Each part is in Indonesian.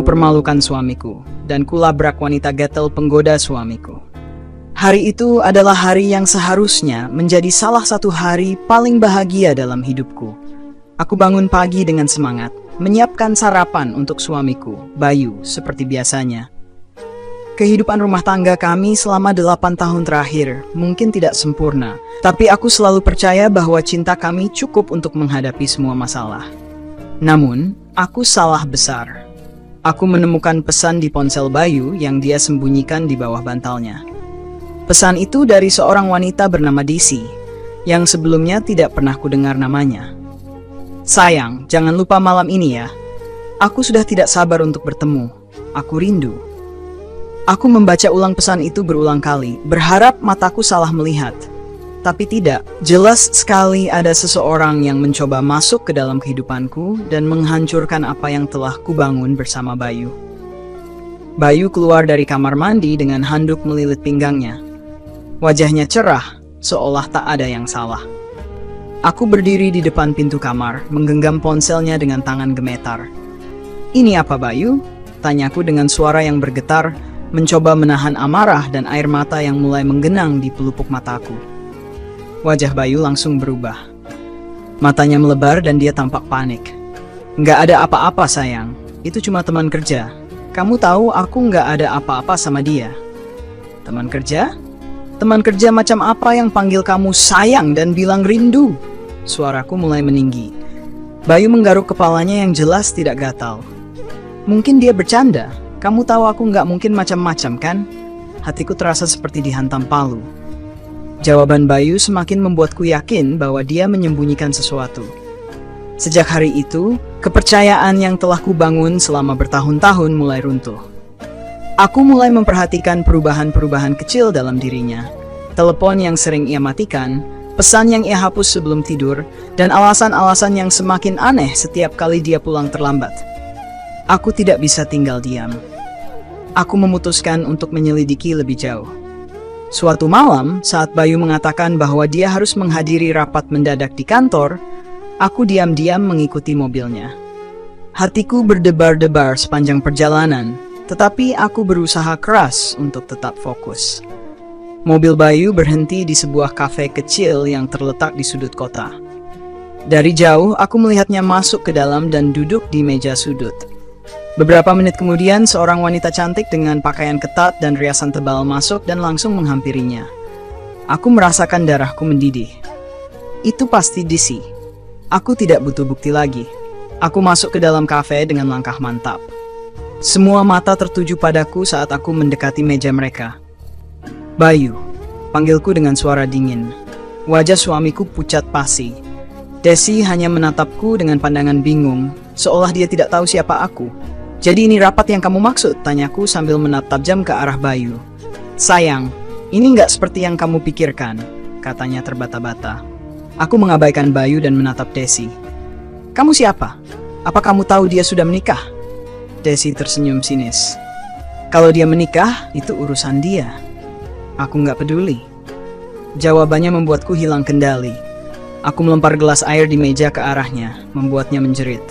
kupermalukan suamiku, dan kulabrak wanita gatel penggoda suamiku. Hari itu adalah hari yang seharusnya menjadi salah satu hari paling bahagia dalam hidupku. Aku bangun pagi dengan semangat, menyiapkan sarapan untuk suamiku, Bayu, seperti biasanya. Kehidupan rumah tangga kami selama 8 tahun terakhir mungkin tidak sempurna, tapi aku selalu percaya bahwa cinta kami cukup untuk menghadapi semua masalah. Namun, aku salah besar. Aku menemukan pesan di ponsel Bayu yang dia sembunyikan di bawah bantalnya. Pesan itu dari seorang wanita bernama Desi, yang sebelumnya tidak pernah kudengar namanya. Sayang, jangan lupa malam ini ya. Aku sudah tidak sabar untuk bertemu. Aku rindu. Aku membaca ulang pesan itu berulang kali, berharap mataku salah melihat. Tapi tidak, jelas sekali ada seseorang yang mencoba masuk ke dalam kehidupanku dan menghancurkan apa yang telah kubangun bersama Bayu. Bayu keluar dari kamar mandi dengan handuk melilit pinggangnya. Wajahnya cerah, seolah tak ada yang salah. Aku berdiri di depan pintu kamar, menggenggam ponselnya dengan tangan gemetar. "Ini apa, Bayu?" tanyaku dengan suara yang bergetar, mencoba menahan amarah dan air mata yang mulai menggenang di pelupuk mataku. Wajah Bayu langsung berubah. Matanya melebar dan dia tampak panik. "Nggak ada apa-apa, sayang. Itu cuma teman kerja. Kamu tahu aku nggak ada apa-apa sama dia." "Teman kerja? Teman kerja macam apa yang panggil kamu sayang dan bilang rindu?" Suaraku mulai meninggi. Bayu menggaruk kepalanya yang jelas tidak gatal. "Mungkin dia bercanda. Kamu tahu aku nggak mungkin macam-macam kan?" Hatiku terasa seperti dihantam palu. Jawaban Bayu semakin membuatku yakin bahwa dia menyembunyikan sesuatu. Sejak hari itu, kepercayaan yang telah kubangun selama bertahun-tahun mulai runtuh. Aku mulai memperhatikan perubahan-perubahan kecil dalam dirinya. Telepon yang sering ia matikan, pesan yang ia hapus sebelum tidur, dan alasan-alasan yang semakin aneh setiap kali dia pulang terlambat. Aku tidak bisa tinggal diam. Aku memutuskan untuk menyelidiki lebih jauh. Suatu malam, saat Bayu mengatakan bahwa dia harus menghadiri rapat mendadak di kantor, aku diam-diam mengikuti mobilnya. Hatiku berdebar-debar sepanjang perjalanan, tetapi aku berusaha keras untuk tetap fokus. Mobil Bayu berhenti di sebuah kafe kecil yang terletak di sudut kota. Dari jauh, aku melihatnya masuk ke dalam dan duduk di meja sudut. Beberapa menit kemudian, seorang wanita cantik dengan pakaian ketat dan riasan tebal masuk dan langsung menghampirinya. Aku merasakan darahku mendidih. Itu pasti Desi. Aku tidak butuh bukti lagi. Aku masuk ke dalam kafe dengan langkah mantap. Semua mata tertuju padaku saat aku mendekati meja mereka. "Bayu," panggilku dengan suara dingin. Wajah suamiku pucat pasi. Desi hanya menatapku dengan pandangan bingung, seolah dia tidak tahu siapa aku. "Jadi ini rapat yang kamu maksud?" tanyaku sambil menatap jam ke arah Bayu. "Sayang, ini nggak seperti yang kamu pikirkan," katanya terbata-bata. Aku mengabaikan Bayu dan menatap Desi. "Kamu siapa? Apa kamu tahu dia sudah menikah?" Desi tersenyum sinis. "Kalau dia menikah, itu urusan dia. Aku nggak peduli." Jawabannya membuatku hilang kendali. Aku melempar gelas air di meja ke arahnya, membuatnya menjerit.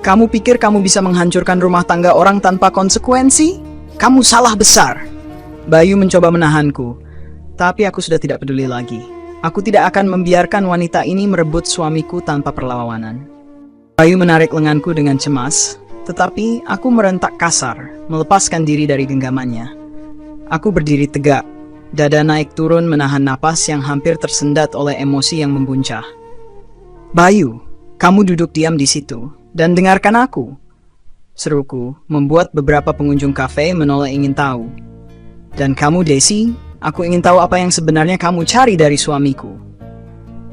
"Kamu pikir kamu bisa menghancurkan rumah tangga orang tanpa konsekuensi? Kamu salah besar." Bayu mencoba menahanku, tapi aku sudah tidak peduli lagi. Aku tidak akan membiarkan wanita ini merebut suamiku tanpa perlawanan. Bayu menarik lenganku dengan cemas, tetapi aku merentak kasar, melepaskan diri dari genggamannya. Aku berdiri tegak, dada naik turun menahan napas yang hampir tersendat oleh emosi yang membuncah. "Bayu, kamu duduk diam di situ dan dengarkan aku," seruku, membuat beberapa pengunjung kafe menoleh ingin tahu. "Dan kamu, Desi, aku ingin tahu apa yang sebenarnya kamu cari dari suamiku."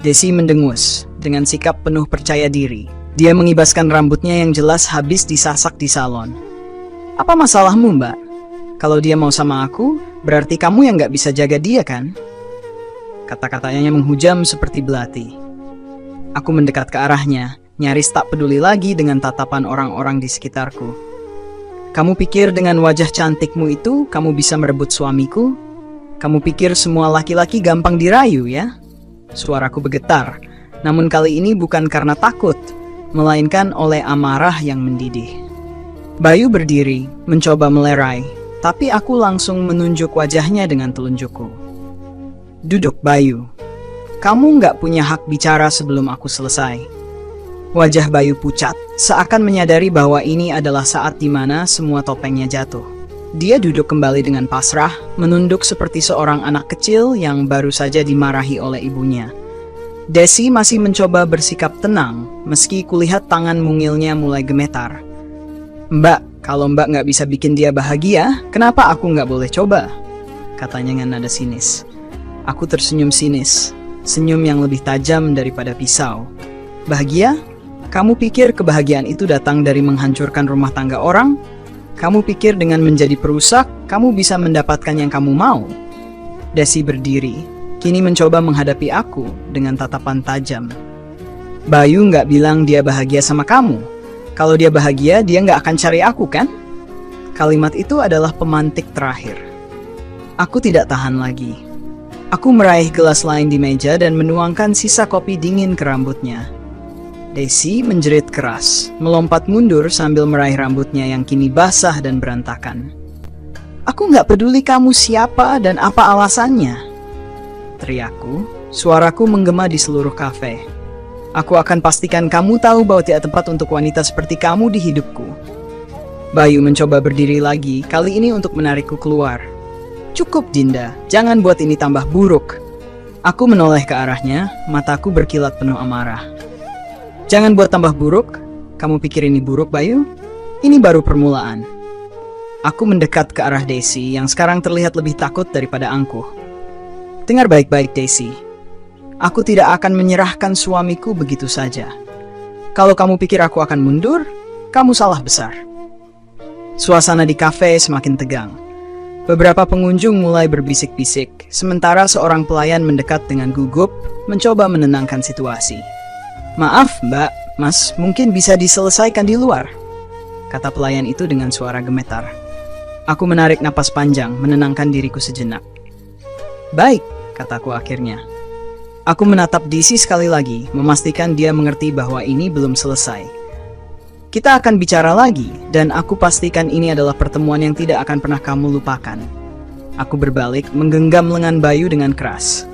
Desi mendengus dengan sikap penuh percaya diri. Dia mengibaskan rambutnya yang jelas habis disasak di salon. "Apa masalahmu, Mbak? Kalau dia mau sama aku, berarti kamu yang nggak bisa jaga dia, kan?" Kata-katanya menghujam seperti belati. Aku mendekat ke arahnya, nyaris tak peduli lagi dengan tatapan orang-orang di sekitarku. "Kamu pikir dengan wajah cantikmu itu, kamu bisa merebut suamiku? Kamu pikir semua laki-laki gampang dirayu, ya?" Suaraku bergetar, namun kali ini bukan karena takut, melainkan oleh amarah yang mendidih. Bayu berdiri, mencoba melerai, tapi aku langsung menunjuk wajahnya dengan telunjukku. Duduk, Bayu. Kamu nggak punya hak bicara sebelum aku selesai. Wajah Bayu pucat, seakan menyadari bahwa ini adalah saat di mana semua topengnya jatuh. Dia duduk kembali dengan pasrah, menunduk seperti seorang anak kecil yang baru saja dimarahi oleh ibunya. Desi masih mencoba bersikap tenang, meski kulihat tangan mungilnya mulai gemetar. Mbak, kalau Mbak nggak bisa bikin dia bahagia, kenapa aku nggak boleh coba? Katanya dengan nada sinis. Aku tersenyum sinis, senyum yang lebih tajam daripada pisau. Bahagia? Kamu pikir kebahagiaan itu datang dari menghancurkan rumah tangga orang? Kamu pikir dengan menjadi perusak, kamu bisa mendapatkan yang kamu mau? Desi berdiri, kini mencoba menghadapi aku dengan tatapan tajam. Bayu nggak bilang dia bahagia sama kamu. Kalau dia bahagia, dia nggak akan cari aku, kan? Kalimat itu adalah pemantik terakhir. Aku tidak tahan lagi. Aku meraih gelas lain di meja dan menuangkan sisa kopi dingin ke rambutnya. Desi menjerit keras, melompat mundur sambil meraih rambutnya yang kini basah dan berantakan. Aku nggak peduli kamu siapa dan apa alasannya. Teriakku, suaraku menggema di seluruh kafe. Aku akan pastikan kamu tahu bahwa tidak tepat untuk wanita seperti kamu di hidupku. Bayu mencoba berdiri lagi, kali ini untuk menarikku keluar. Cukup, Dinda, jangan buat ini tambah buruk. Aku menoleh ke arahnya, mataku berkilat penuh amarah. Jangan buat tambah buruk? Kamu pikir ini buruk, Bayu? Ini baru permulaan. Aku mendekat ke arah Desi yang sekarang terlihat lebih takut daripada angkuh. Dengar baik-baik, Desi. Aku tidak akan menyerahkan suamiku begitu saja. Kalau kamu pikir aku akan mundur, kamu salah besar. Suasana di kafe semakin tegang. Beberapa pengunjung mulai berbisik-bisik, sementara seorang pelayan mendekat dengan gugup, mencoba menenangkan situasi. Maaf, Mbak, Mas, mungkin bisa diselesaikan di luar, kata pelayan itu dengan suara gemetar. Aku menarik napas panjang, menenangkan diriku sejenak. Baik, kataku akhirnya. Aku menatap Desi sekali lagi, memastikan dia mengerti bahwa ini belum selesai. Kita akan bicara lagi, dan aku pastikan ini adalah pertemuan yang tidak akan pernah kamu lupakan. Aku berbalik, menggenggam lengan Bayu dengan keras.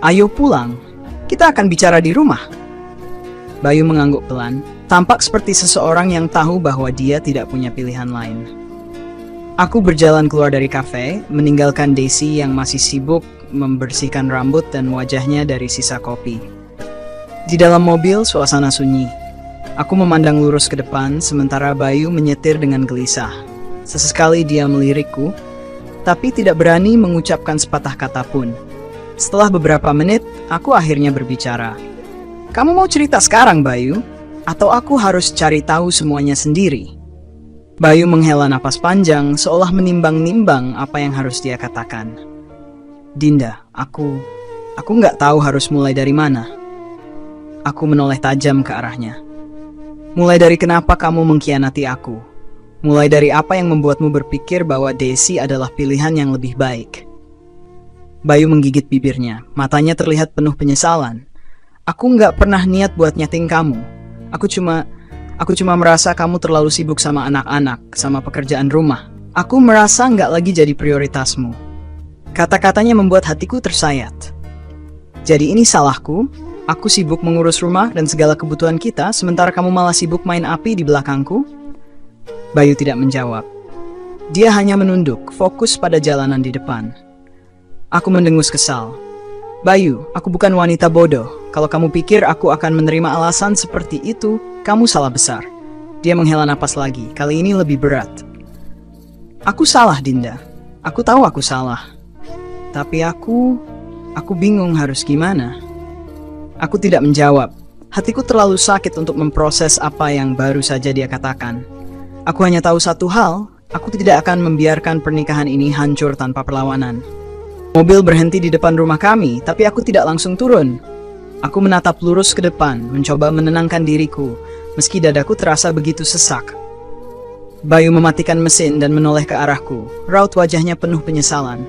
Ayo pulang, kita akan bicara di rumah. Bayu mengangguk pelan, tampak seperti seseorang yang tahu bahwa dia tidak punya pilihan lain. Aku berjalan keluar dari kafe, meninggalkan Desi yang masih sibuk membersihkan rambut dan wajahnya dari sisa kopi. Di dalam mobil, suasana sunyi. Aku memandang lurus ke depan, sementara Bayu menyetir dengan gelisah. Sesekali dia melirikku, tapi tidak berani mengucapkan sepatah kata pun. Setelah beberapa menit, aku akhirnya berbicara. Kamu mau cerita sekarang, Bayu? Atau aku harus cari tahu semuanya sendiri? Bayu menghela napas panjang, seolah menimbang-nimbang apa yang harus dia katakan. Dinda, aku nggak tahu harus mulai dari mana. Aku menoleh tajam ke arahnya. Mulai dari kenapa kamu mengkhianati aku? Mulai dari apa yang membuatmu berpikir bahwa Desi adalah pilihan yang lebih baik? Bayu menggigit bibirnya, matanya terlihat penuh penyesalan. Aku nggak pernah niat buat nyating kamu. Aku cuma merasa kamu terlalu sibuk sama anak-anak, sama pekerjaan rumah. Aku merasa nggak lagi jadi prioritasmu. Kata-katanya membuat hatiku tersayat. Jadi ini salahku? Aku sibuk mengurus rumah dan segala kebutuhan kita, sementara kamu malah sibuk main api di belakangku? Bayu tidak menjawab. Dia hanya menunduk, fokus pada jalanan di depan. Aku mendengus kesal. Bayu, aku bukan wanita bodoh. Kalau kamu pikir aku akan menerima alasan seperti itu, kamu salah besar. Dia menghela napas lagi, kali ini lebih berat. Aku salah, Dinda. Aku tahu aku salah. Tapi aku bingung harus gimana. Aku tidak menjawab. Hatiku terlalu sakit untuk memproses apa yang baru saja dia katakan. Aku hanya tahu satu hal, aku tidak akan membiarkan pernikahan ini hancur tanpa perlawanan. Mobil berhenti di depan rumah kami, tapi aku tidak langsung turun. Aku menatap lurus ke depan, mencoba menenangkan diriku, meski dadaku terasa begitu sesak. Bayu mematikan mesin dan menoleh ke arahku, raut wajahnya penuh penyesalan.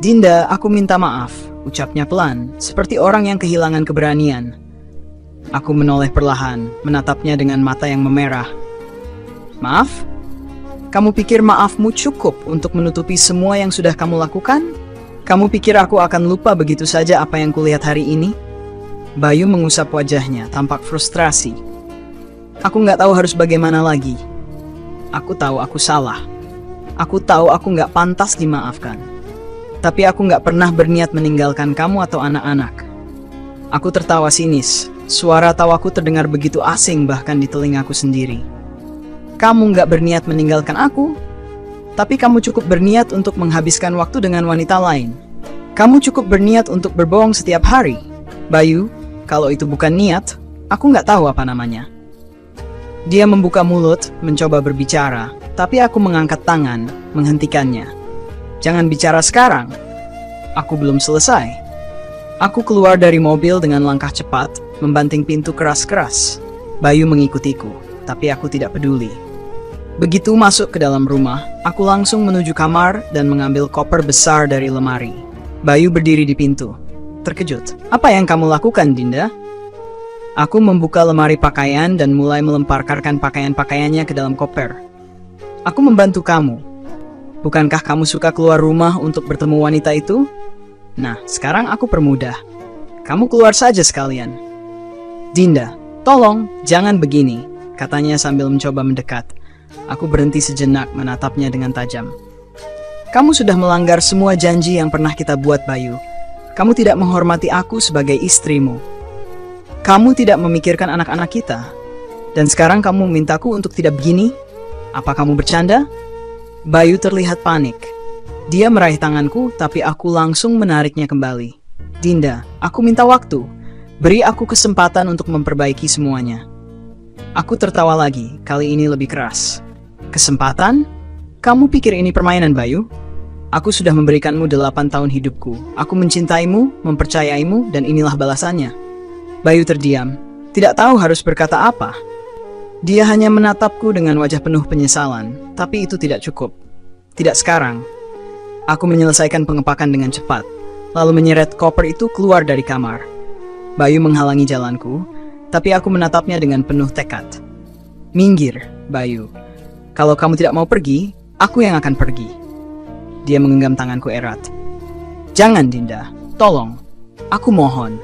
Dinda, aku minta maaf, ucapnya pelan, seperti orang yang kehilangan keberanian. Aku menoleh perlahan, menatapnya dengan mata yang memerah. Maaf? Kamu pikir maafmu cukup untuk menutupi semua yang sudah kamu lakukan? Kamu pikir aku akan lupa begitu saja apa yang kulihat hari ini? Bayu mengusap wajahnya, tampak frustrasi. Aku nggak tahu harus bagaimana lagi. Aku tahu aku salah. Aku tahu aku nggak pantas dimaafkan. Tapi aku nggak pernah berniat meninggalkan kamu atau anak-anak. Aku tertawa sinis. Suara tawaku terdengar begitu asing bahkan di telingaku sendiri. Kamu nggak berniat meninggalkan aku, tapi kamu cukup berniat untuk menghabiskan waktu dengan wanita lain. Kamu cukup berniat untuk berbohong setiap hari. Bayu, kalau itu bukan niat, aku nggak tahu apa namanya. Dia membuka mulut, mencoba berbicara, tapi aku mengangkat tangan, menghentikannya. Jangan bicara sekarang. Aku belum selesai. Aku keluar dari mobil dengan langkah cepat, membanting pintu keras-keras. Bayu mengikutiku, tapi aku tidak peduli. Begitu masuk ke dalam rumah, aku langsung menuju kamar dan mengambil koper besar dari lemari. Bayu berdiri di pintu. Terkejut. Apa yang kamu lakukan, Dinda? Aku membuka lemari pakaian dan mulai melemparkan pakaian-pakaiannya ke dalam koper. Aku membantu kamu. Bukankah kamu suka keluar rumah untuk bertemu wanita itu? Nah, sekarang aku permudah. Kamu keluar saja sekalian. Dinda, tolong, jangan begini, katanya sambil mencoba mendekat. Aku berhenti sejenak menatapnya dengan tajam. Kamu sudah melanggar semua janji yang pernah kita buat, Bayu. Kamu tidak menghormati aku sebagai istrimu. Kamu tidak memikirkan anak-anak kita. Dan sekarang kamu memintaku untuk tidak begini? Apa kamu bercanda? Bayu terlihat panik. Dia meraih tanganku, tapi aku langsung menariknya kembali. Dinda, aku minta waktu. Beri aku kesempatan untuk memperbaiki semuanya. Aku tertawa lagi, kali ini lebih keras. Kesempatan? Kamu pikir ini permainan, Bayu? Aku sudah memberikanmu 8 tahun hidupku. Aku mencintaimu, mempercayaimu, dan inilah balasannya. Bayu terdiam, tidak tahu harus berkata apa. Dia hanya menatapku dengan wajah penuh penyesalan, tapi itu tidak cukup. Tidak sekarang. Aku menyelesaikan pengepakan dengan cepat, lalu menyeret koper itu keluar dari kamar. Bayu menghalangi jalanku, tapi aku menatapnya dengan penuh tekad. Minggir, Bayu. Kalau kamu tidak mau pergi, aku yang akan pergi. Dia menggenggam tanganku erat. Jangan, Dinda. Tolong. Aku mohon.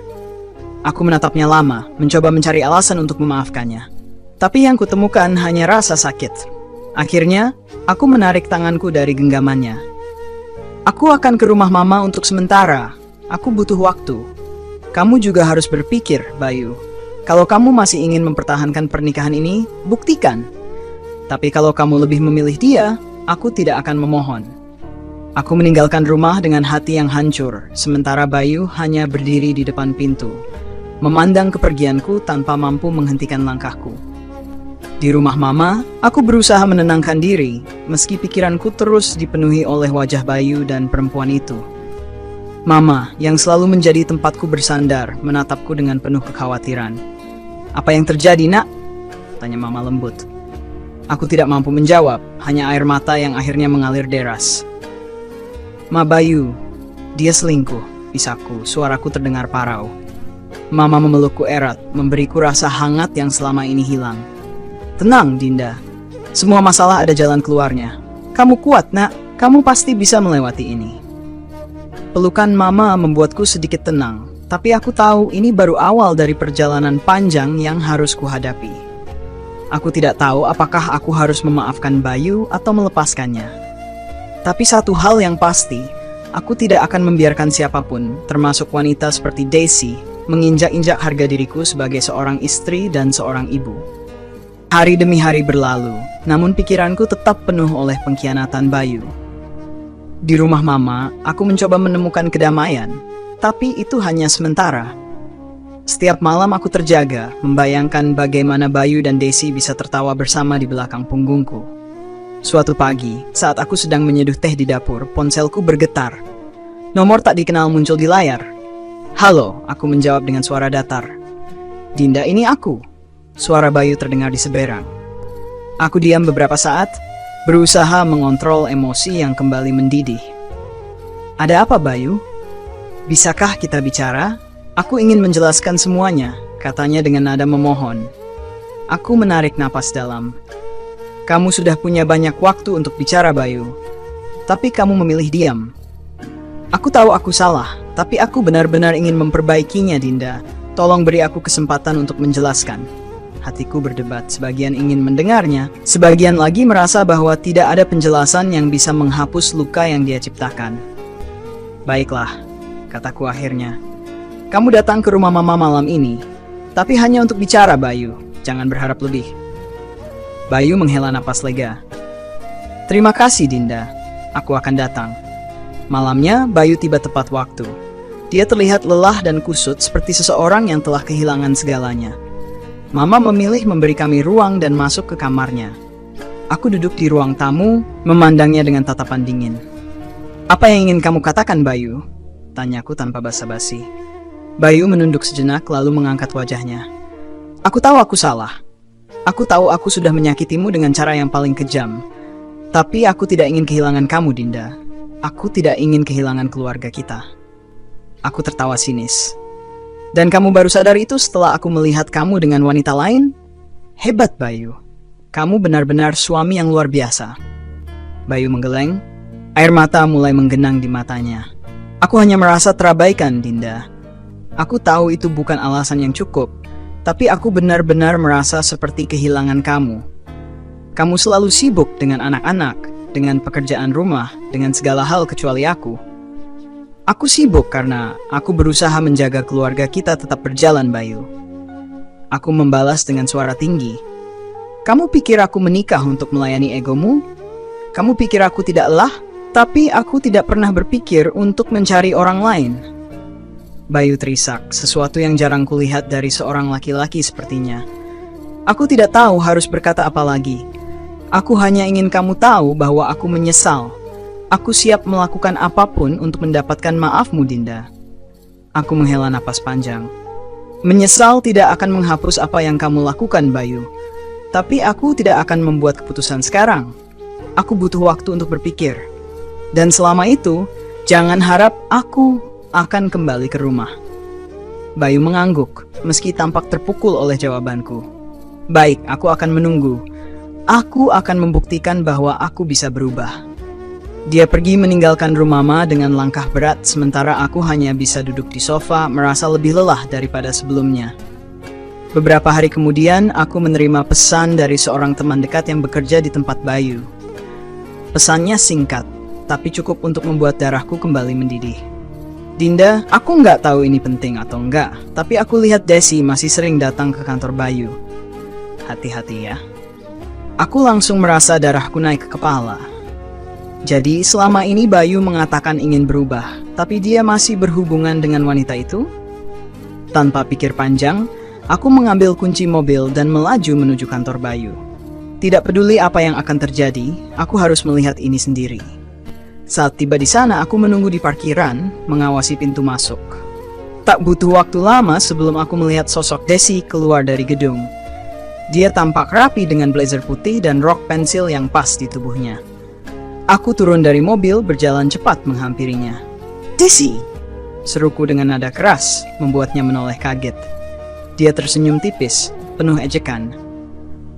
Aku menatapnya lama, mencoba mencari alasan untuk memaafkannya. Tapi yang kutemukan hanya rasa sakit. Akhirnya, aku menarik tanganku dari genggamannya. Aku akan ke rumah Mama untuk sementara. Aku butuh waktu. Kamu juga harus berpikir, Bayu. Kalau kamu masih ingin mempertahankan pernikahan ini, buktikan. Tapi kalau kamu lebih memilih dia, aku tidak akan memohon. Aku meninggalkan rumah dengan hati yang hancur, sementara Bayu hanya berdiri di depan pintu, memandang kepergianku tanpa mampu menghentikan langkahku. Di rumah Mama, aku berusaha menenangkan diri, meski pikiranku terus dipenuhi oleh wajah Bayu dan perempuan itu. Mama, yang selalu menjadi tempatku bersandar, menatapku dengan penuh kekhawatiran. Apa yang terjadi, nak? Tanya Mama lembut. Aku tidak mampu menjawab, hanya air mata yang akhirnya mengalir deras. Ma Bayu, dia selingkuh, bisakku, suaraku terdengar parau. Mama memelukku erat, memberiku rasa hangat yang selama ini hilang. Tenang, Dinda. Semua masalah ada jalan keluarnya. Kamu kuat, nak. Kamu pasti bisa melewati ini. Pelukan Mama membuatku sedikit tenang, tapi aku tahu ini baru awal dari perjalanan panjang yang harus kuhadapi. Aku tidak tahu apakah aku harus memaafkan Bayu atau melepaskannya. Tapi satu hal yang pasti, aku tidak akan membiarkan siapapun, termasuk wanita seperti Daisy, menginjak-injak harga diriku sebagai seorang istri dan seorang ibu. Hari demi hari berlalu, namun pikiranku tetap penuh oleh pengkhianatan Bayu. Di rumah Mama, aku mencoba menemukan kedamaian, tapi itu hanya sementara. Setiap malam aku terjaga, membayangkan bagaimana Bayu dan Daisy bisa tertawa bersama di belakang punggungku. Suatu pagi, saat aku sedang menyeduh teh di dapur, ponselku bergetar. Nomor tak dikenal muncul di layar. Halo, aku menjawab dengan suara datar. Dinda, ini aku. Suara Bayu terdengar di seberang. Aku diam beberapa saat, berusaha mengontrol emosi yang kembali mendidih. Ada apa, Bayu? Bisakah kita bicara? Aku ingin menjelaskan semuanya, katanya dengan nada memohon. Aku menarik napas dalam. Kamu sudah punya banyak waktu untuk bicara, Bayu. Tapi kamu memilih diam. Aku tahu aku salah, tapi aku benar-benar ingin memperbaikinya, Dinda. Tolong beri aku kesempatan untuk menjelaskan. Hatiku berdebat, sebagian ingin mendengarnya, sebagian lagi merasa bahwa tidak ada penjelasan yang bisa menghapus luka yang dia ciptakan. Baiklah, kataku akhirnya. Kamu datang ke rumah Mama malam ini, tapi hanya untuk bicara, Bayu. Jangan berharap lebih. Bayu menghela napas lega. Terima kasih, Dinda. Aku akan datang. Malamnya, Bayu tiba tepat waktu. Dia terlihat lelah dan kusut seperti seseorang yang telah kehilangan segalanya. Mama memilih memberi kami ruang dan masuk ke kamarnya. Aku duduk di ruang tamu, memandangnya dengan tatapan dingin. Apa yang ingin kamu katakan, Bayu? Tanyaku tanpa basa-basi. Bayu menunduk sejenak lalu mengangkat wajahnya. Aku tahu aku salah. Aku tahu aku sudah menyakitimu dengan cara yang paling kejam. Tapi aku tidak ingin kehilangan kamu, Dinda. Aku tidak ingin kehilangan keluarga kita. Aku tertawa sinis. Dan kamu baru sadar itu setelah aku melihat kamu dengan wanita lain? Hebat, Bayu. Kamu benar-benar suami yang luar biasa. Bayu menggeleng. Air mata mulai menggenang di matanya. Aku hanya merasa terabaikan, Dinda. Aku tahu itu bukan alasan yang cukup. Tapi aku benar-benar merasa seperti kehilangan kamu. Kamu selalu sibuk dengan anak-anak, dengan pekerjaan rumah, dengan segala hal kecuali aku. Aku sibuk karena aku berusaha menjaga keluarga kita tetap berjalan, Bayu. Aku membalas dengan suara tinggi. Kamu pikir aku menikah untuk melayani egomu? Kamu pikir aku tidak lelah? Tapi aku tidak pernah berpikir untuk mencari orang lain. Bayu terisak, sesuatu yang jarang kulihat dari seorang laki-laki sepertinya. Aku tidak tahu harus berkata apa lagi. Aku hanya ingin kamu tahu bahwa aku menyesal. Aku siap melakukan apapun untuk mendapatkan maafmu, Dinda. Aku menghela napas panjang. Menyesal tidak akan menghapus apa yang kamu lakukan, Bayu. Tapi aku tidak akan membuat keputusan sekarang. Aku butuh waktu untuk berpikir. Dan selama itu, jangan harap aku akan kembali ke rumah. Bayu mengangguk, meski tampak terpukul oleh jawabanku. Baik, aku akan menunggu. Aku akan membuktikan bahwa aku bisa berubah. Dia pergi meninggalkan rumah Mama dengan langkah berat, sementara aku hanya bisa duduk di sofa, merasa lebih lelah daripada sebelumnya. Beberapa hari kemudian, aku menerima pesan dari seorang teman dekat yang bekerja di tempat Bayu. Pesannya singkat, tapi cukup untuk membuat darahku kembali mendidih. Dinda, aku nggak tahu ini penting atau enggak, tapi aku lihat Desi masih sering datang ke kantor Bayu. Hati-hati ya. Aku langsung merasa darahku naik ke kepala. Jadi selama ini Bayu mengatakan ingin berubah, tapi dia masih berhubungan dengan wanita itu? Tanpa pikir panjang, aku mengambil kunci mobil dan melaju menuju kantor Bayu. Tidak peduli apa yang akan terjadi, aku harus melihat ini sendiri. Saat tiba di sana, aku menunggu di parkiran, mengawasi pintu masuk. Tak butuh waktu lama sebelum aku melihat sosok Desi keluar dari gedung. Dia tampak rapi dengan blazer putih dan rok pensil yang pas di tubuhnya. Aku turun dari mobil, berjalan cepat menghampirinya. Desi! Seruku dengan nada keras, membuatnya menoleh kaget. Dia tersenyum tipis, penuh ejekan.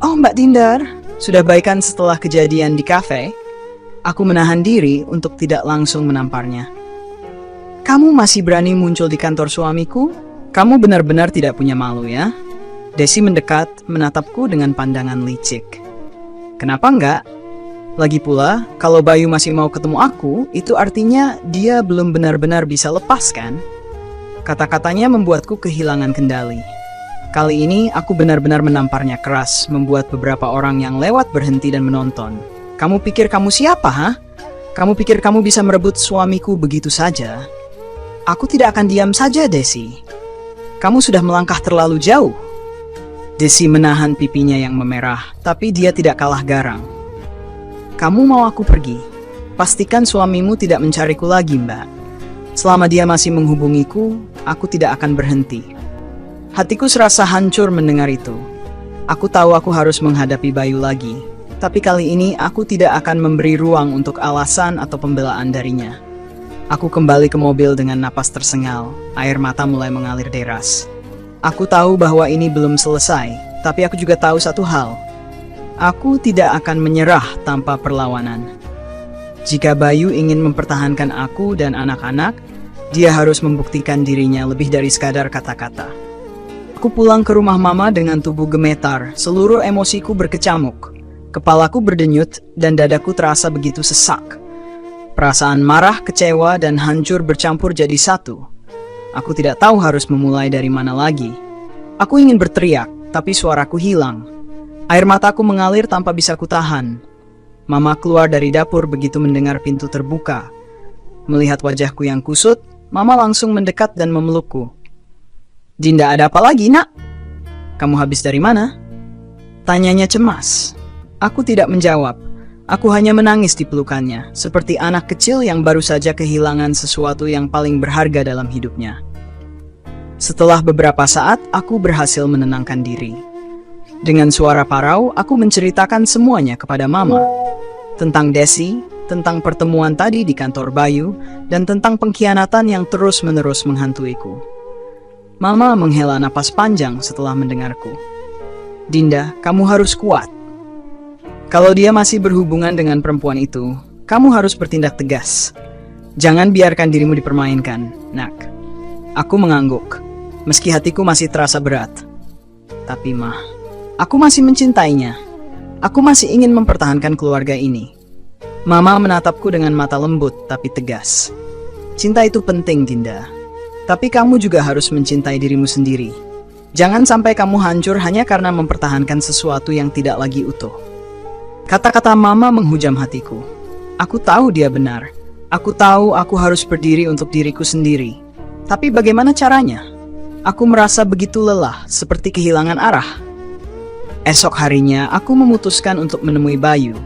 Oh, Mbak Dindar, sudah baikan setelah kejadian di kafe? Aku menahan diri untuk tidak langsung menamparnya. Kamu masih berani muncul di kantor suamiku? Kamu benar-benar tidak punya malu ya? Desi mendekat, menatapku dengan pandangan licik. Kenapa enggak? Lagi pula, kalau Bayu masih mau ketemu aku, itu artinya dia belum benar-benar bisa lepas kan? Kata-katanya membuatku kehilangan kendali. Kali ini aku benar-benar menamparnya keras, membuat beberapa orang yang lewat berhenti dan menonton. Kamu pikir kamu siapa, ha? Kamu pikir kamu bisa merebut suamiku begitu saja? Aku tidak akan diam saja, Desi. Kamu sudah melangkah terlalu jauh. Desi menahan pipinya yang memerah, tapi dia tidak kalah garang. Kamu mau aku pergi? Pastikan suamimu tidak mencariku lagi, Mbak. Selama dia masih menghubungiku, aku tidak akan berhenti. Hatiku serasa hancur mendengar itu. Aku tahu aku harus menghadapi Bayu lagi. Tapi kali ini aku tidak akan memberi ruang untuk alasan atau pembelaan darinya. Aku kembali ke mobil dengan napas tersengal, air mata mulai mengalir deras. Aku tahu bahwa ini belum selesai, tapi aku juga tahu satu hal. Aku tidak akan menyerah tanpa perlawanan. Jika Bayu ingin mempertahankan aku dan anak-anak, dia harus membuktikan dirinya lebih dari sekadar kata-kata. Aku pulang ke rumah mama dengan tubuh gemetar, seluruh emosiku berkecamuk. Kepalaku berdenyut dan dadaku terasa begitu sesak. Perasaan marah, kecewa, dan hancur bercampur jadi satu. Aku tidak tahu harus memulai dari mana lagi. Aku ingin berteriak, tapi suaraku hilang. Air mataku mengalir tanpa bisa kutahan. Mama keluar dari dapur begitu mendengar pintu terbuka. Melihat wajahku yang kusut, Mama langsung mendekat dan memelukku. "Dinda, ada apa lagi, nak? Kamu habis dari mana?" Tanyanya cemas. Aku tidak menjawab. Aku hanya menangis di pelukannya, seperti anak kecil yang baru saja kehilangan sesuatu yang paling berharga dalam hidupnya. Setelah beberapa saat, aku berhasil menenangkan diri. Dengan suara parau, aku menceritakan semuanya kepada Mama. Tentang Desi, tentang pertemuan tadi di kantor Bayu, dan tentang pengkhianatan yang terus-menerus menghantuiku. Mama menghela napas panjang setelah mendengarku. "Dinda, kamu harus kuat. Kalau dia masih berhubungan dengan perempuan itu, kamu harus bertindak tegas. Jangan biarkan dirimu dipermainkan, nak." Aku mengangguk, meski hatiku masih terasa berat. Tapi Ma, aku masih mencintainya. Aku masih ingin mempertahankan keluarga ini. Mama menatapku dengan mata lembut tapi tegas. "Cinta itu penting, Dinda. Tapi kamu juga harus mencintai dirimu sendiri. Jangan sampai kamu hancur hanya karena mempertahankan sesuatu yang tidak lagi utuh." Kata-kata Mama menghujam hatiku. Aku tahu dia benar. Aku tahu aku harus berdiri untuk diriku sendiri. Tapi bagaimana caranya? Aku merasa begitu lelah, seperti kehilangan arah. Esok harinya, aku memutuskan untuk menemui Bayu.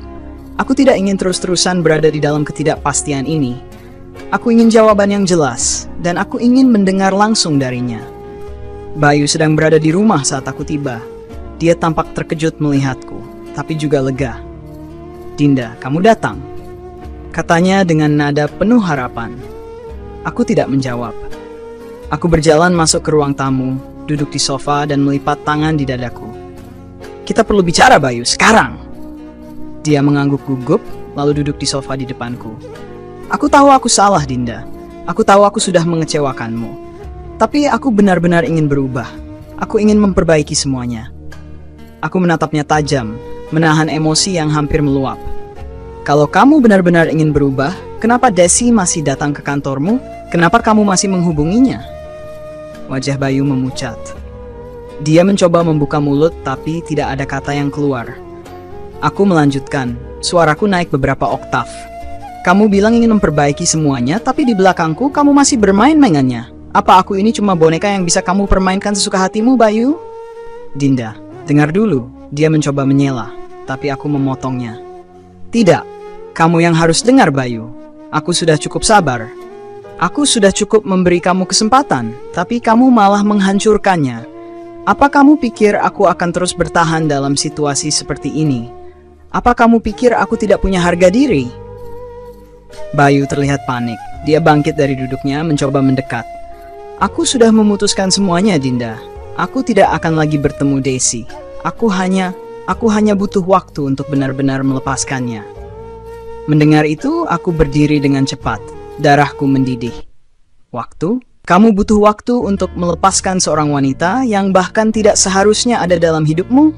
Aku tidak ingin terus-terusan berada di dalam ketidakpastian ini. Aku ingin jawaban yang jelas, dan aku ingin mendengar langsung darinya. Bayu sedang berada di rumah saat aku tiba. Dia tampak terkejut melihatku, tapi juga lega. "Dinda, kamu datang," katanya dengan nada penuh harapan. Aku tidak menjawab. Aku berjalan masuk ke ruang tamu, duduk di sofa dan melipat tangan di dadaku. "Kita perlu bicara, Bayu, sekarang." Dia mengangguk gugup, lalu duduk di sofa di depanku. "Aku tahu aku salah, Dinda. Aku tahu aku sudah mengecewakanmu. Tapi aku benar-benar ingin berubah. Aku ingin memperbaiki semuanya." Aku menatapnya tajam, menahan emosi yang hampir meluap. "Kalau kamu benar-benar ingin berubah, kenapa Desi masih datang ke kantormu? Kenapa kamu masih menghubunginya?" Wajah Bayu memucat. Dia mencoba membuka mulut, tapi tidak ada kata yang keluar. Aku melanjutkan, suaraku naik beberapa oktav. "Kamu bilang ingin memperbaiki semuanya, tapi di belakangku kamu masih bermain-mainannya. Apa aku ini cuma boneka yang bisa kamu permainkan sesuka hatimu, Bayu?" "Dinda, dengar dulu." Dia mencoba menyela, tapi aku memotongnya. "Tidak, kamu yang harus dengar, Bayu. Aku sudah cukup sabar. Aku sudah cukup memberi kamu kesempatan, tapi kamu malah menghancurkannya. Apa kamu pikir aku akan terus bertahan dalam situasi seperti ini? Apa kamu pikir aku tidak punya harga diri?" Bayu terlihat panik. Dia bangkit dari duduknya, mencoba mendekat. "Aku sudah memutuskan semuanya, Dinda. Aku tidak akan lagi bertemu Desi. Aku hanya butuh waktu untuk benar-benar melepaskannya." Mendengar itu, aku berdiri dengan cepat. Darahku mendidih. "Waktu? Kamu butuh waktu untuk melepaskan seorang wanita yang bahkan tidak seharusnya ada dalam hidupmu?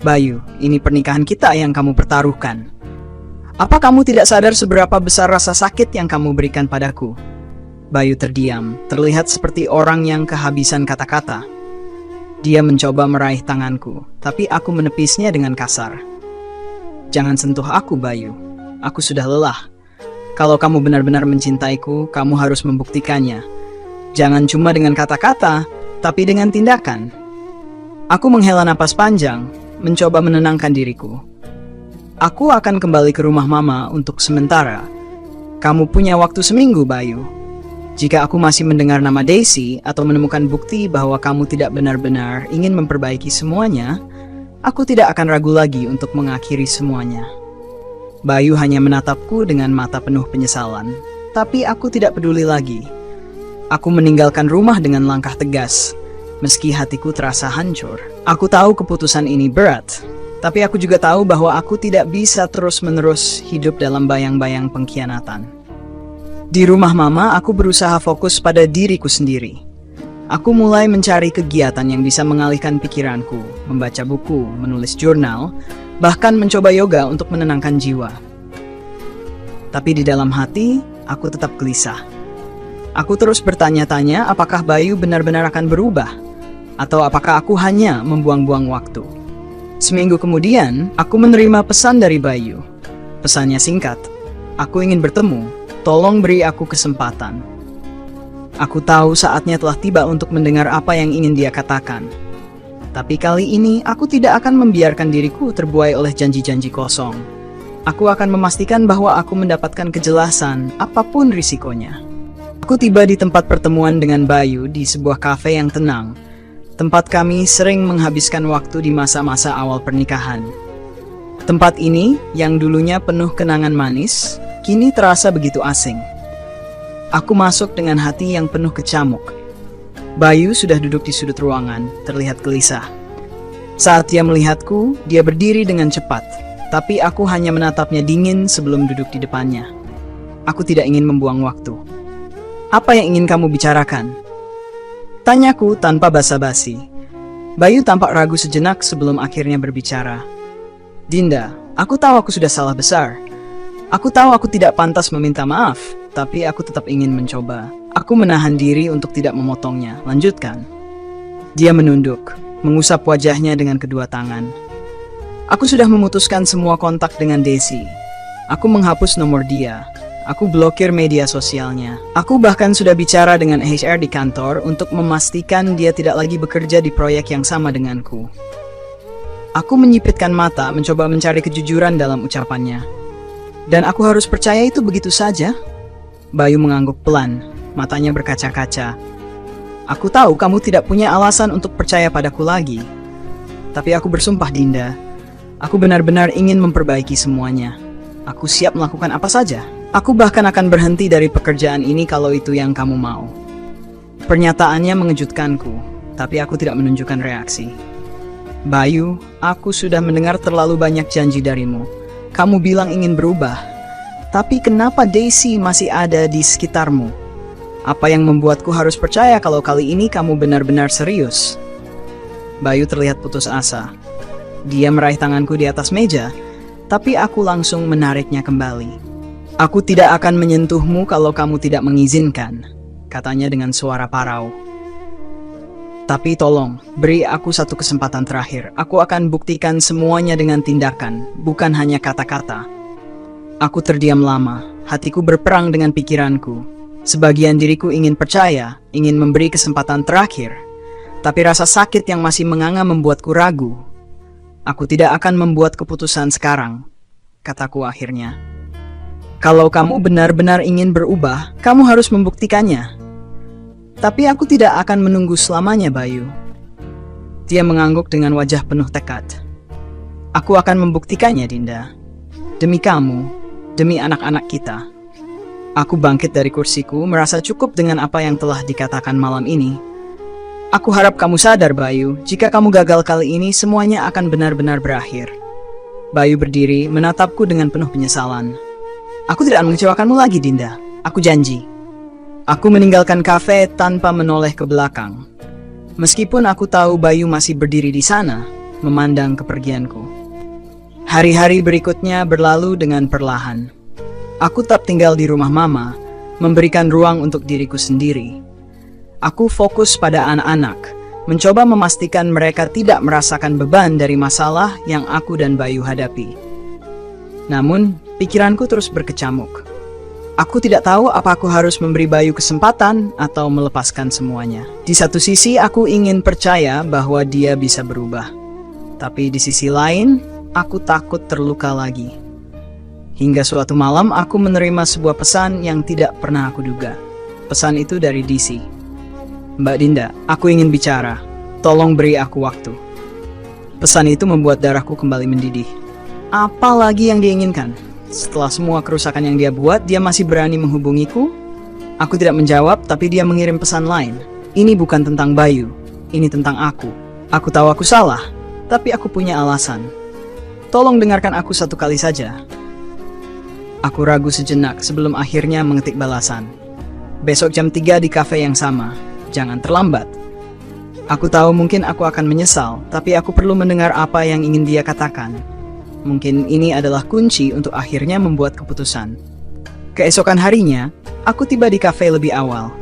Bayu, ini pernikahan kita yang kamu pertaruhkan. Apa kamu tidak sadar seberapa besar rasa sakit yang kamu berikan padaku?" Bayu terdiam, terlihat seperti orang yang kehabisan kata-kata. Dia mencoba meraih tanganku, tapi aku menepisnya dengan kasar. "Jangan sentuh aku, Bayu. Aku sudah lelah. Kalau kamu benar-benar mencintaiku, kamu harus membuktikannya. Jangan cuma dengan kata-kata, tapi dengan tindakan." Aku menghela napas panjang, mencoba menenangkan diriku. "Aku akan kembali ke rumah Mama untuk sementara. Kamu punya waktu seminggu, Bayu. Jika aku masih mendengar nama Desi atau menemukan bukti bahwa kamu tidak benar-benar ingin memperbaiki semuanya, aku tidak akan ragu lagi untuk mengakhiri semuanya." Bayu hanya menatapku dengan mata penuh penyesalan, tapi aku tidak peduli lagi. Aku meninggalkan rumah dengan langkah tegas, meski hatiku terasa hancur. Aku tahu keputusan ini berat, Tapi aku juga tahu bahwa aku tidak bisa terus-menerus hidup dalam bayang-bayang pengkhianatan. Di rumah mama, aku berusaha fokus pada diriku sendiri. Aku mulai mencari kegiatan yang bisa mengalihkan pikiranku, membaca buku, menulis jurnal, bahkan mencoba yoga untuk menenangkan jiwa. Tapi di dalam hati, aku tetap gelisah. Aku terus bertanya-tanya apakah Bayu benar-benar akan berubah, atau apakah aku hanya membuang-buang waktu. Seminggu kemudian, aku menerima pesan dari Bayu. Pesannya singkat, "Aku ingin bertemu, tolong beri aku kesempatan." Aku tahu saatnya telah tiba untuk mendengar apa yang ingin dia katakan. Tapi kali ini, aku tidak akan membiarkan diriku terbuai oleh janji-janji kosong. Aku akan memastikan bahwa aku mendapatkan kejelasan apapun risikonya. Aku tiba di tempat pertemuan dengan Bayu di sebuah kafe yang tenang. Tempat kami sering menghabiskan waktu di masa-masa awal pernikahan. Tempat ini, yang dulunya penuh kenangan manis, kini terasa begitu asing. Aku masuk dengan hati yang penuh kecamuk. Bayu sudah duduk di sudut ruangan, terlihat gelisah. Saat dia melihatku, dia berdiri dengan cepat, tapi aku hanya menatapnya dingin sebelum duduk di depannya. Aku tidak ingin membuang waktu. "Apa yang ingin kamu bicarakan?" Tanyaku tanpa basa-basi. Bayu tampak ragu sejenak sebelum akhirnya berbicara. "Dinda, aku tahu aku sudah salah besar. Aku tahu aku tidak pantas meminta maaf, tapi aku tetap ingin mencoba. Aku menahan diri untuk tidak memotongnya. Lanjutkan." Dia menunduk, mengusap wajahnya dengan kedua tangan. "Aku sudah memutuskan semua kontak dengan Desi. Aku menghapus nomor dia. Aku blokir media sosialnya. Aku bahkan sudah bicara dengan HR di kantor untuk memastikan dia tidak lagi bekerja di proyek yang sama denganku." Aku menyipitkan mata mencoba mencari kejujuran dalam ucapannya. "Dan aku harus percaya itu begitu saja?" Bayu mengangguk pelan, matanya berkaca-kaca. "Aku tahu kamu tidak punya alasan untuk percaya padaku lagi. Tapi aku bersumpah, Dinda. Aku benar-benar ingin memperbaiki semuanya. Aku siap melakukan apa saja. Aku bahkan akan berhenti dari pekerjaan ini kalau itu yang kamu mau." Pernyataannya mengejutkanku, tapi aku tidak menunjukkan reaksi. "Bayu, aku sudah mendengar terlalu banyak janji darimu. Kamu bilang ingin berubah. Tapi kenapa Daisy masih ada di sekitarmu? Apa yang membuatku harus percaya kalau kali ini kamu benar-benar serius?" Bayu terlihat putus asa. Dia meraih tanganku di atas meja, tapi aku langsung menariknya kembali. "Aku tidak akan menyentuhmu kalau kamu tidak mengizinkan," katanya dengan suara parau. "Tapi tolong, beri aku satu kesempatan terakhir. Aku akan buktikan semuanya dengan tindakan, bukan hanya kata-kata." Aku terdiam lama, hatiku berperang dengan pikiranku. Sebagian diriku ingin percaya, ingin memberi kesempatan terakhir. Tapi rasa sakit yang masih menganga membuatku ragu. "Aku tidak akan membuat keputusan sekarang," kataku akhirnya. "Kalau kamu benar-benar ingin berubah, kamu harus membuktikannya." "Tapi aku tidak akan menunggu selamanya, Bayu." Dia mengangguk dengan wajah penuh tekad. "Aku akan membuktikannya, Dinda. Demi kamu, demi anak-anak kita." Aku bangkit dari kursiku, merasa cukup dengan apa yang telah dikatakan malam ini. "Aku harap kamu sadar, Bayu, jika kamu gagal kali ini, semuanya akan benar-benar berakhir." Bayu berdiri, menatapku dengan penuh penyesalan. "Aku tidak akan mengecewakanmu lagi, Dinda. Aku janji." Aku meninggalkan kafe tanpa menoleh ke belakang. Meskipun aku tahu Bayu masih berdiri di sana, memandang kepergianku. Hari-hari berikutnya berlalu dengan perlahan. Aku tetap tinggal di rumah mama, memberikan ruang untuk diriku sendiri. Aku fokus pada anak-anak, mencoba memastikan mereka tidak merasakan beban dari masalah yang aku dan Bayu hadapi. Namun, pikiranku terus berkecamuk. Aku tidak tahu apa aku harus memberi Bayu kesempatan atau melepaskan semuanya. Di satu sisi, aku ingin percaya bahwa dia bisa berubah. Tapi di sisi lain, aku takut terluka lagi. Hingga suatu malam, aku menerima sebuah pesan yang tidak pernah aku duga. Pesan itu dari DC. "Mbak Dinda, aku ingin bicara. Tolong beri aku waktu." Pesan itu membuat darahku kembali mendidih. Apa lagi yang dia inginkan? Setelah semua kerusakan yang dia buat, dia masih berani menghubungiku? Aku tidak menjawab, tapi dia mengirim pesan lain. "Ini bukan tentang Bayu, ini tentang aku. Aku tahu aku salah, tapi aku punya alasan." Tolong dengarkan aku satu kali saja. Aku ragu sejenak sebelum akhirnya mengetik balasan. Besok jam 3 di kafe yang sama. Jangan terlambat. Aku tahu mungkin aku akan menyesal, tapi aku perlu mendengar apa yang ingin dia katakan. Mungkin ini adalah kunci untuk akhirnya membuat keputusan. Keesokan harinya, aku tiba di kafe lebih awal.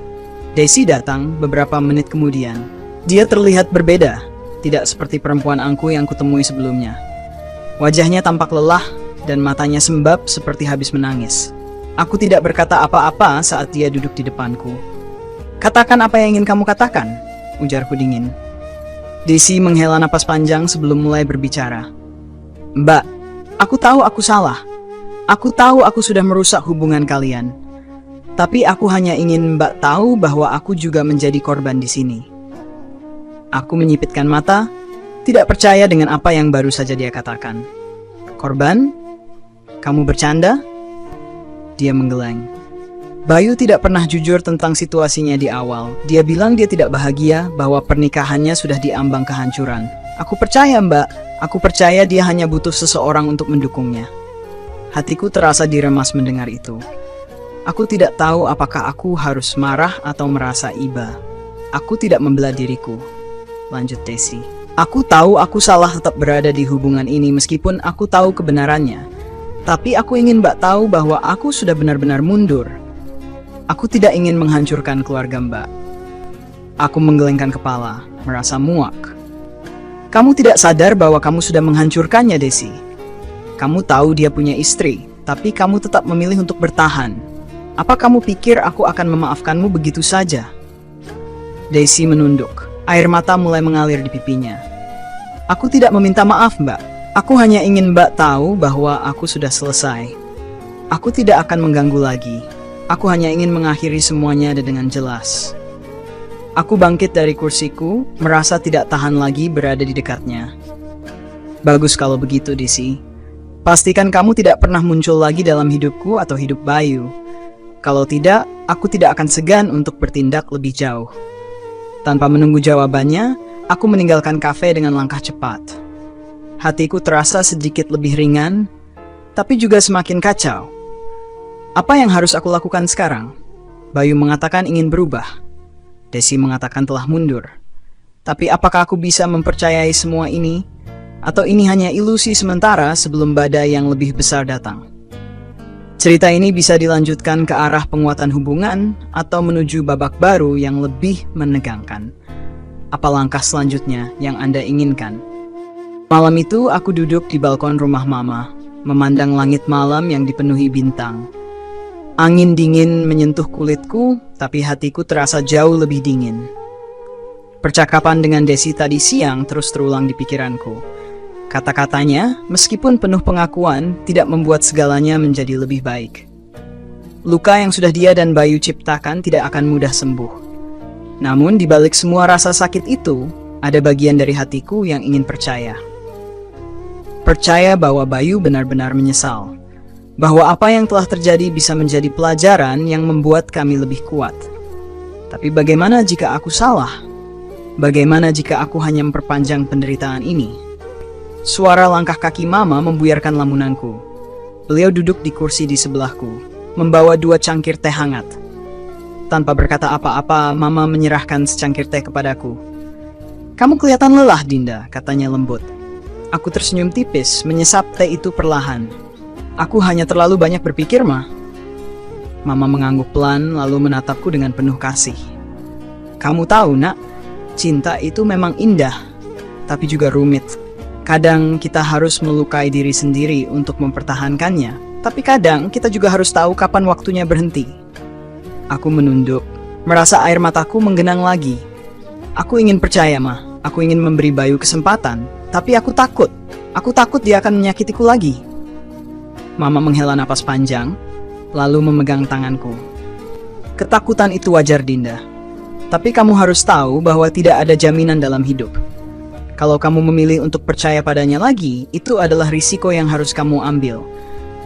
Daisy datang beberapa menit kemudian. Dia terlihat berbeda, tidak seperti perempuan angku yang kutemui sebelumnya. Wajahnya tampak lelah dan matanya sembab seperti habis menangis. Aku tidak berkata apa-apa saat dia duduk di depanku. "Katakan apa yang ingin kamu katakan," ujarku dingin. Daisy menghela napas panjang sebelum mulai berbicara. "Mbak, aku tahu aku salah. Aku tahu aku sudah merusak hubungan kalian. Tapi aku hanya ingin Mbak tahu bahwa aku juga menjadi korban di sini." Aku menyipitkan mata, tidak percaya dengan apa yang baru saja dia katakan. "Korban? Kamu bercanda?" Dia menggeleng. Bayu tidak pernah jujur tentang situasinya di awal. Dia bilang dia tidak bahagia, bahwa pernikahannya sudah diambang kehancuran. Aku percaya, Mbak. Aku percaya dia hanya butuh seseorang untuk mendukungnya. Hatiku terasa diremas mendengar itu. Aku tidak tahu apakah aku harus marah atau merasa iba. Aku tidak membela diriku. Lanjut Daisy. Aku tahu aku salah tetap berada di hubungan ini meskipun aku tahu kebenarannya. Tapi aku ingin Mbak tahu bahwa aku sudah benar-benar mundur. Aku tidak ingin menghancurkan keluarga Mbak. Aku menggelengkan kepala, merasa muak. Kamu tidak sadar bahwa kamu sudah menghancurkannya, Daisy. Kamu tahu dia punya istri, tapi kamu tetap memilih untuk bertahan. Apa kamu pikir aku akan memaafkanmu begitu saja? Daisy menunduk. Air mata mulai mengalir di pipinya. Aku tidak meminta maaf, Mbak. Aku hanya ingin Mbak tahu bahwa aku sudah selesai. Aku tidak akan mengganggu lagi. Aku hanya ingin mengakhiri semuanya dengan jelas. Aku bangkit dari kursiku, merasa tidak tahan lagi berada di dekatnya. Bagus kalau begitu, Daisy. Pastikan kamu tidak pernah muncul lagi dalam hidupku atau hidup Bayu. Kalau tidak, aku tidak akan segan untuk bertindak lebih jauh. Tanpa menunggu jawabannya, aku meninggalkan kafe dengan langkah cepat. Hatiku terasa sedikit lebih ringan, tapi juga semakin kacau. Apa yang harus aku lakukan sekarang? Bayu mengatakan ingin berubah. Daisy mengatakan telah mundur. Tapi apakah aku bisa mempercayai semua ini? Atau ini hanya ilusi sementara sebelum badai yang lebih besar datang? Cerita ini bisa dilanjutkan ke arah penguatan hubungan atau menuju babak baru yang lebih menegangkan. Apa langkah selanjutnya yang Anda inginkan? Malam itu aku duduk di balkon rumah Mama, memandang langit malam yang dipenuhi bintang. Angin dingin menyentuh kulitku, tapi hatiku terasa jauh lebih dingin. Percakapan dengan Daisy tadi siang terus terulang di pikiranku. Kata-katanya, meskipun penuh pengakuan, tidak membuat segalanya menjadi lebih baik. Luka yang sudah dia dan Bayu ciptakan tidak akan mudah sembuh. Namun di balik semua rasa sakit itu, ada bagian dari hatiku yang ingin percaya. Percaya bahwa Bayu benar-benar menyesal. Bahwa apa yang telah terjadi bisa menjadi pelajaran yang membuat kami lebih kuat. Tapi bagaimana jika aku salah? Bagaimana jika aku hanya memperpanjang penderitaan ini? Suara langkah kaki Mama membuyarkan lamunanku. Beliau duduk di kursi di sebelahku, membawa 2 cangkir teh hangat. Tanpa berkata apa-apa, Mama menyerahkan secangkir teh kepadaku. "Kamu kelihatan lelah, Dinda," katanya lembut. Aku tersenyum tipis, menyesap teh itu perlahan. "Aku hanya terlalu banyak berpikir, Ma." Mama mengangguk pelan, lalu menatapku dengan penuh kasih. "Kamu tahu, Nak, cinta itu memang indah, tapi juga rumit. Kadang kita harus melukai diri sendiri untuk mempertahankannya, tapi kadang kita juga harus tahu kapan waktunya berhenti." Aku menunduk, merasa air mataku menggenang lagi. Aku ingin percaya, Ma. Aku ingin memberi Bayu kesempatan, tapi aku takut. Aku takut dia akan menyakitiku lagi. Mama menghela napas panjang, lalu memegang tanganku. "Ketakutan itu wajar, Dinda. Tapi kamu harus tahu bahwa tidak ada jaminan dalam hidup. Kalau kamu memilih untuk percaya padanya lagi, itu adalah risiko yang harus kamu ambil.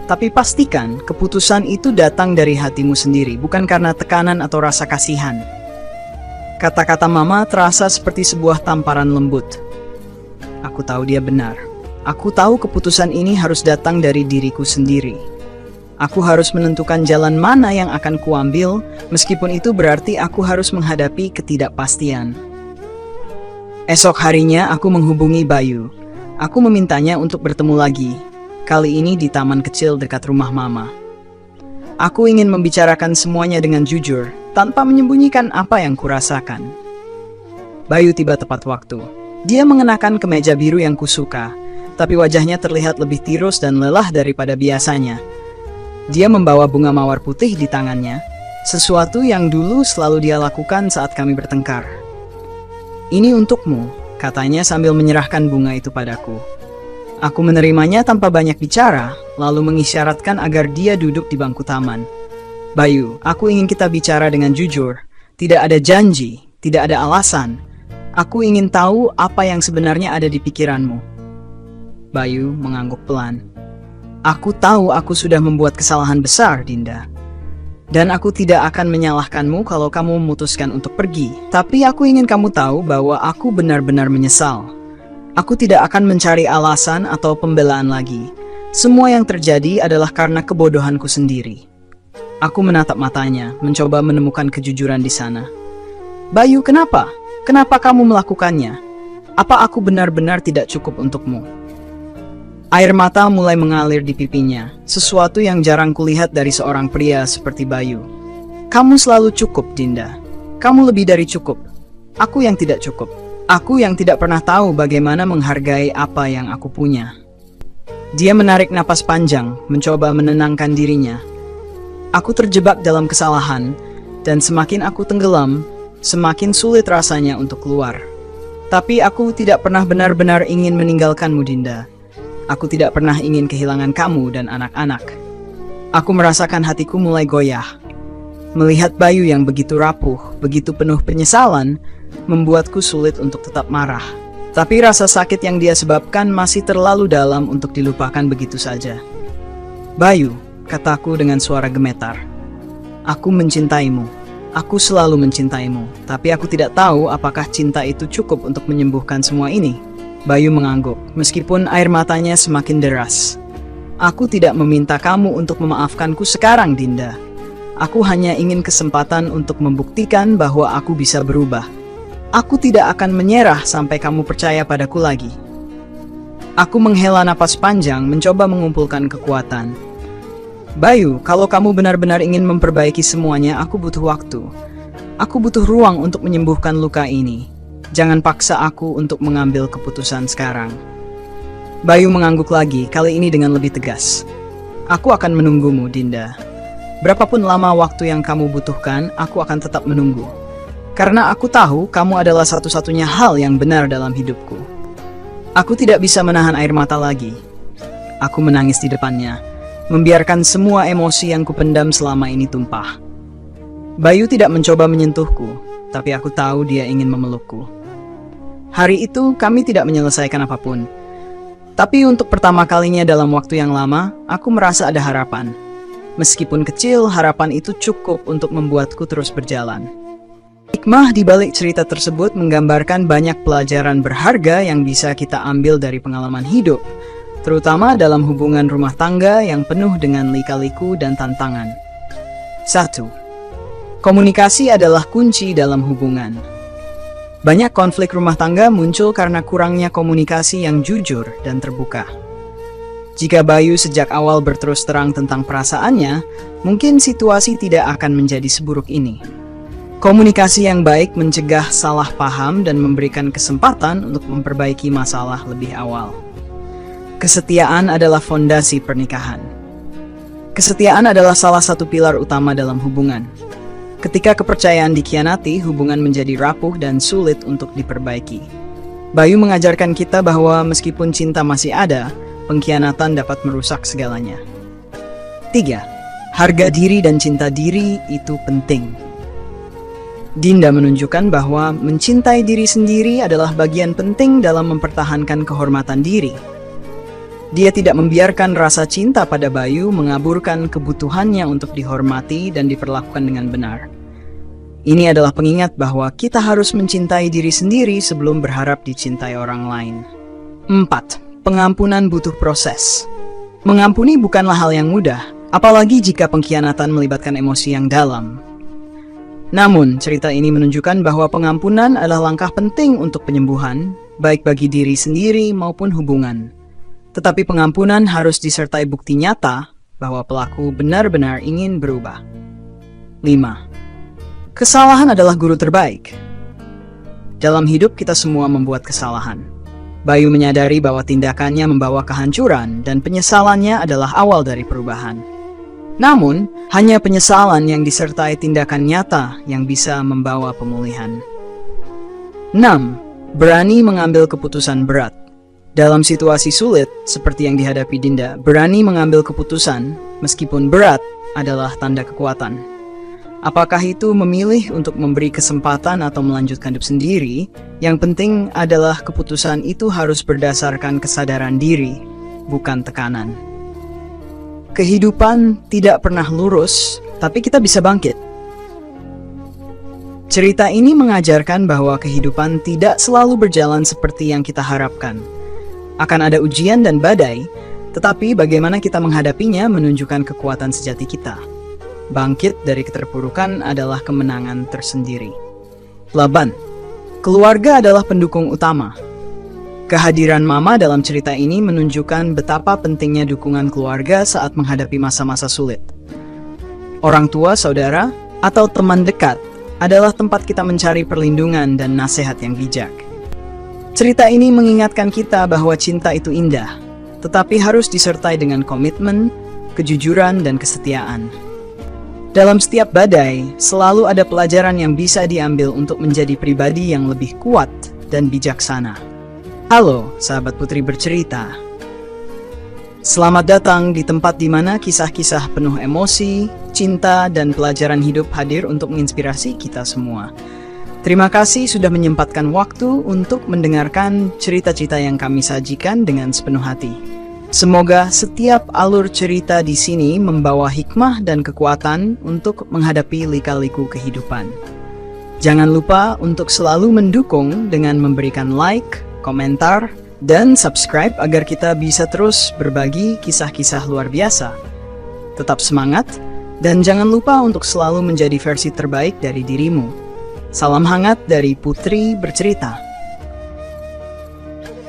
Tapi pastikan keputusan itu datang dari hatimu sendiri, bukan karena tekanan atau rasa kasihan." Kata-kata Mama terasa seperti sebuah tamparan lembut. Aku tahu dia benar. Aku tahu keputusan ini harus datang dari diriku sendiri. Aku harus menentukan jalan mana yang akan kuambil, meskipun itu berarti aku harus menghadapi ketidakpastian. Esok harinya aku menghubungi Bayu. Aku memintanya untuk bertemu lagi, kali ini di taman kecil dekat rumah Mama. Aku ingin membicarakan semuanya dengan jujur, tanpa menyembunyikan apa yang kurasakan. Bayu tiba tepat waktu. Dia mengenakan kemeja biru yang kusuka, tapi wajahnya terlihat lebih tirus dan lelah daripada biasanya. Dia membawa bunga mawar putih di tangannya, sesuatu yang dulu selalu dia lakukan saat kami bertengkar. "Ini untukmu," katanya sambil menyerahkan bunga itu padaku. Aku menerimanya tanpa banyak bicara, lalu mengisyaratkan agar dia duduk di bangku taman. "Bayu, aku ingin kita bicara dengan jujur. Tidak ada janji, tidak ada alasan. Aku ingin tahu apa yang sebenarnya ada di pikiranmu." Bayu mengangguk pelan. "Aku tahu aku sudah membuat kesalahan besar, Dinda. Dan aku tidak akan menyalahkanmu kalau kamu memutuskan untuk pergi. Tapi aku ingin kamu tahu bahwa aku benar-benar menyesal. Aku tidak akan mencari alasan atau pembelaan lagi. Semua yang terjadi adalah karena kebodohanku sendiri." Aku menatap matanya, mencoba menemukan kejujuran di sana. "Bayu, kenapa? Kenapa kamu melakukannya? Apa aku benar-benar tidak cukup untukmu?" Air mata mulai mengalir di pipinya, sesuatu yang jarang kulihat dari seorang pria seperti Bayu. "Kamu selalu cukup, Dinda. Kamu lebih dari cukup. Aku yang tidak cukup. Aku yang tidak pernah tahu bagaimana menghargai apa yang aku punya." Dia menarik napas panjang, mencoba menenangkan dirinya. Aku terjebak dalam kesalahan, dan semakin aku tenggelam, semakin sulit rasanya untuk keluar. Tapi aku tidak pernah benar-benar ingin meninggalkanmu, Dinda. Aku tidak pernah ingin kehilangan kamu dan anak-anak. Aku merasakan hatiku mulai goyah. Melihat Bayu yang begitu rapuh, begitu penuh penyesalan, membuatku sulit untuk tetap marah. Tapi rasa sakit yang dia sebabkan masih terlalu dalam untuk dilupakan begitu saja. "Bayu," kataku dengan suara gemetar. "Aku mencintaimu. Aku selalu mencintaimu. Tapi aku tidak tahu apakah cinta itu cukup untuk menyembuhkan semua ini." Bayu mengangguk, meskipun air matanya semakin deras. "Aku tidak meminta kamu untuk memaafkanku sekarang, Dinda. Aku hanya ingin kesempatan untuk membuktikan bahwa aku bisa berubah. Aku tidak akan menyerah sampai kamu percaya padaku lagi." Aku menghela napas panjang, mencoba mengumpulkan kekuatan. "Bayu, kalau kamu benar-benar ingin memperbaiki semuanya, aku butuh waktu. Aku butuh ruang untuk menyembuhkan luka ini. Jangan paksa aku untuk mengambil keputusan sekarang." Bayu mengangguk lagi, kali ini dengan lebih tegas. "Aku akan menunggumu, Dinda. Berapapun lama waktu yang kamu butuhkan, aku akan tetap menunggu. Karena aku tahu kamu adalah satu-satunya hal yang benar dalam hidupku." Aku tidak bisa menahan air mata lagi. Aku menangis di depannya, membiarkan semua emosi yang kupendam selama ini tumpah. Bayu tidak mencoba menyentuhku, tapi aku tahu dia ingin memelukku. Hari itu kami tidak menyelesaikan apapun. Tapi untuk pertama kalinya dalam waktu yang lama, aku merasa ada harapan. Meskipun kecil, harapan itu cukup untuk membuatku terus berjalan. Hikmah di balik cerita tersebut menggambarkan banyak pelajaran berharga yang bisa kita ambil dari pengalaman hidup, terutama dalam hubungan rumah tangga yang penuh dengan lika-liku dan tantangan. 1. Komunikasi adalah kunci dalam hubungan. Banyak konflik rumah tangga muncul karena kurangnya komunikasi yang jujur dan terbuka. Jika Bayu sejak awal berterus terang tentang perasaannya, mungkin situasi tidak akan menjadi seburuk ini. Komunikasi yang baik mencegah salah paham dan memberikan kesempatan untuk memperbaiki masalah lebih awal. Kesetiaan adalah fondasi pernikahan. Kesetiaan adalah salah satu pilar utama dalam hubungan. Ketika kepercayaan dikhianati, hubungan menjadi rapuh dan sulit untuk diperbaiki. Bayu mengajarkan kita bahwa meskipun cinta masih ada, pengkhianatan dapat merusak segalanya. 3. Harga diri dan cinta diri itu penting. Dinda menunjukkan bahwa mencintai diri sendiri adalah bagian penting dalam mempertahankan kehormatan diri. Dia tidak membiarkan rasa cinta pada Bayu mengaburkan kebutuhannya untuk dihormati dan diperlakukan dengan benar. Ini adalah pengingat bahwa kita harus mencintai diri sendiri sebelum berharap dicintai orang lain. 4. Pengampunan butuh proses. Mengampuni bukanlah hal yang mudah, apalagi jika pengkhianatan melibatkan emosi yang dalam. Namun, cerita ini menunjukkan bahwa pengampunan adalah langkah penting untuk penyembuhan, baik bagi diri sendiri maupun hubungan. Tetapi pengampunan harus disertai bukti nyata bahwa pelaku benar-benar ingin berubah. 5. Kesalahan adalah guru terbaik. Dalam hidup kita semua membuat kesalahan. Bayu menyadari bahwa tindakannya membawa kehancuran dan penyesalannya adalah awal dari perubahan. Namun, hanya penyesalan yang disertai tindakan nyata yang bisa membawa pemulihan. 6. Berani mengambil keputusan berat. Dalam situasi sulit, seperti yang dihadapi Dinda, berani mengambil keputusan, meskipun berat, adalah tanda kekuatan. Apakah itu memilih untuk memberi kesempatan atau melanjutkan hidup sendiri? Yang penting adalah keputusan itu harus berdasarkan kesadaran diri, bukan tekanan. Kehidupan tidak pernah lurus, tapi kita bisa bangkit. Cerita ini mengajarkan bahwa kehidupan tidak selalu berjalan seperti yang kita harapkan. Akan ada ujian dan badai, tetapi bagaimana kita menghadapinya menunjukkan kekuatan sejati kita. Bangkit dari keterpurukan adalah kemenangan tersendiri. 8. Keluarga adalah pendukung utama. Kehadiran Mama dalam cerita ini menunjukkan betapa pentingnya dukungan keluarga saat menghadapi masa-masa sulit. Orang tua, saudara, atau teman dekat adalah tempat kita mencari perlindungan dan nasihat yang bijak. Cerita ini mengingatkan kita bahwa cinta itu indah, tetapi harus disertai dengan komitmen, kejujuran, dan kesetiaan. Dalam setiap badai, selalu ada pelajaran yang bisa diambil untuk menjadi pribadi yang lebih kuat dan bijaksana. Halo, sahabat Putri Bercerita. Selamat datang di tempat di mana kisah-kisah penuh emosi, cinta, dan pelajaran hidup hadir untuk menginspirasi kita semua. Terima kasih sudah menyempatkan waktu untuk mendengarkan cerita-cerita yang kami sajikan dengan sepenuh hati. Semoga setiap alur cerita di sini membawa hikmah dan kekuatan untuk menghadapi lika-liku kehidupan. Jangan lupa untuk selalu mendukung dengan memberikan like, komentar, dan subscribe agar kita bisa terus berbagi kisah-kisah luar biasa. Tetap semangat, dan jangan lupa untuk selalu menjadi versi terbaik dari dirimu. Salam hangat dari Putri Bercerita.